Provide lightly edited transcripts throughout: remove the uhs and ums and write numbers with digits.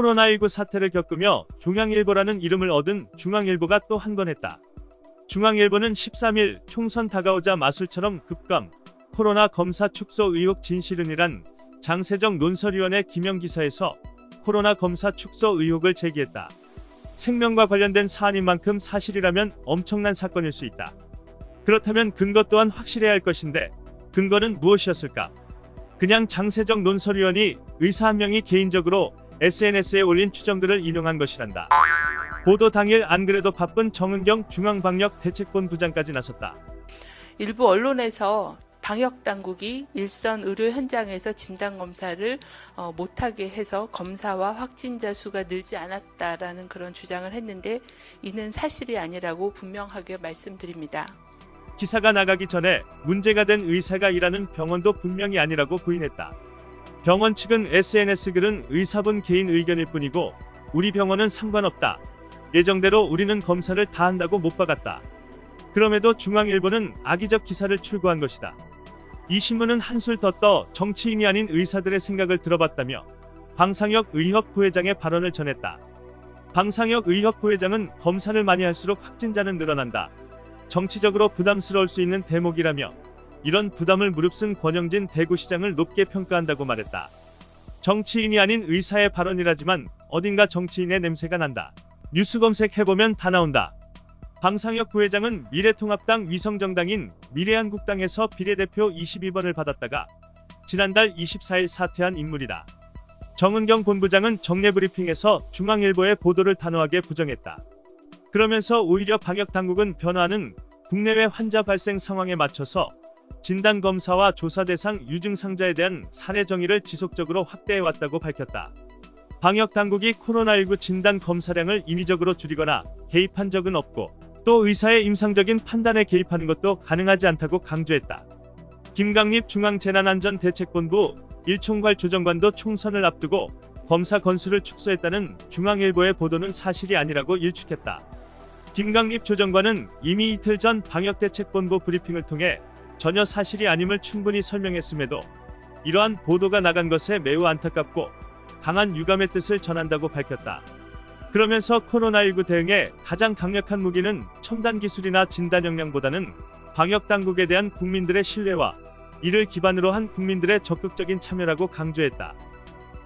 코로나19 사태를 겪으며 종양일보라는 이름을 얻은 중앙일보가 또 한 건 했다. 중앙일보는 13일 총선 다가오자 마술처럼 급감, 코로나 검사 축소 의혹 진실은이란 장세정 논설위원회 기명 기사에서 코로나 검사 축소 의혹을 제기했다. 생명과 관련된 사안인 만큼 사실이라면 엄청난 사건일 수 있다. 그렇다면 근거 또한 확실해야 할 것인데 근거는 무엇이었을까? 그냥 장세정 논설위원이 의사 한 명이 개인적으로 SNS에 올린 추정글을 인용한 것이란다. 보도 당일 안 그래도 바쁜 정은경 중앙방역대책본부장까지 나섰다. 일부 언론에서 방역당국이 일선 의료 현장에서 진단검사를 못하게 해서 검사와 확진자 수가 늘지 않았다라는 그런 주장을 했는데 이는 사실이 아니라고 분명하게 말씀드립니다. 기사가 나가기 전에 문제가 된 의사가 일하는 병원도 분명히 아니라고 부인했다. 병원 측은 SNS 글은 의사분 개인 의견일 뿐이고 우리 병원은 상관없다. 예정대로 우리는 검사를 다 한다고 못 박았다. 그럼에도 중앙일보는 악의적 기사를 출고한 것이다. 이 신문은 한술 더 떠 정치인이 아닌 의사들의 생각을 들어봤다며 방상혁 의협 부회장의 발언을 전했다. 방상혁 의협 부회장은 검사를 많이 할수록 확진자는 늘어난다. 정치적으로 부담스러울 수 있는 대목이라며 이런 부담을 무릅쓴 권영진 대구시장을 높게 평가한다고 말했다. 정치인이 아닌 의사의 발언이라지만 어딘가 정치인의 냄새가 난다. 뉴스 검색해보면 다 나온다. 방상혁 부회장은 미래통합당 위성정당인 미래한국당에서 비례대표 22번을 받았다가 지난달 24일 사퇴한 인물이다. 정은경 본부장은 정례브리핑에서 중앙일보의 보도를 단호하게 부정했다. 그러면서 오히려 방역당국은 변화하는 국내외 환자 발생 상황에 맞춰서 진단검사와 조사 대상 유증상자에 대한 사례 정의를 지속적으로 확대해왔다고 밝혔다. 방역당국이 코로나19 진단검사량을 인위적으로 줄이거나 개입한 적은 없고 또 의사의 임상적인 판단에 개입하는 것도 가능하지 않다고 강조했다. 김강립 중앙재난안전대책본부 1총괄 조정관도 총선을 앞두고 검사 건수를 축소했다는 중앙일보의 보도는 사실이 아니라고 일축했다. 김강립 조정관은 이미 이틀 전 방역대책본부 브리핑을 통해 전혀 사실이 아님을 충분히 설명했음에도 이러한 보도가 나간 것에 매우 안타깝고 강한 유감의 뜻을 전한다고 밝혔다. 그러면서 코로나19 대응에 가장 강력한 무기는 첨단 기술이나 진단 역량보다는 방역당국에 대한 국민들의 신뢰와 이를 기반으로 한 국민들의 적극적인 참여라고 강조했다.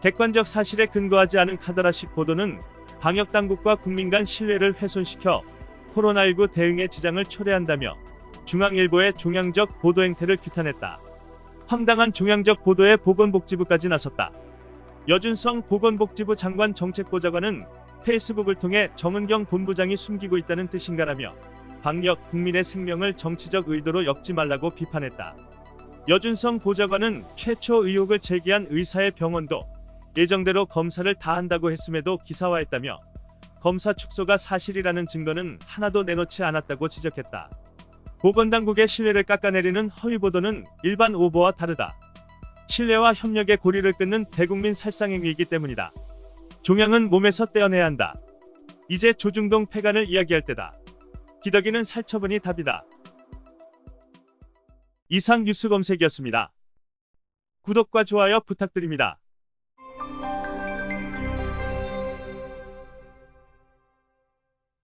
객관적 사실에 근거하지 않은 카더라식 보도는 방역당국과 국민 간 신뢰를 훼손시켜 코로나19 대응에 지장을 초래한다며 중앙일보의 종양적 보도 행태를 규탄했다. 황당한 종양적 보도에 보건복지부까지 나섰다. 여준성 보건복지부 장관 정책보좌관은 페이스북을 통해 정은경 본부장이 숨기고 있다는 뜻인가라며 방역, 국민의 생명을 정치적 의도로 엮지 말라고 비판했다. 여준성 보좌관은 최초 의혹을 제기한 의사의 병원도 예정대로 검사를 다 한다고 했음에도 기사화했다며 검사 축소가 사실이라는 증거는 하나도 내놓지 않았다고 지적했다. 보건당국의 신뢰를 깎아내리는 허위보도는 일반 오보와 다르다. 신뢰와 협력의 고리를 끊는 대국민 살상행위이기 때문이다. 종양은 몸에서 떼어내야 한다. 이제 조중동 폐간을 이야기할 때다. 기덕이는 살처분이 답이다. 이상 뉴스 검색이었습니다. 구독과 좋아요 부탁드립니다.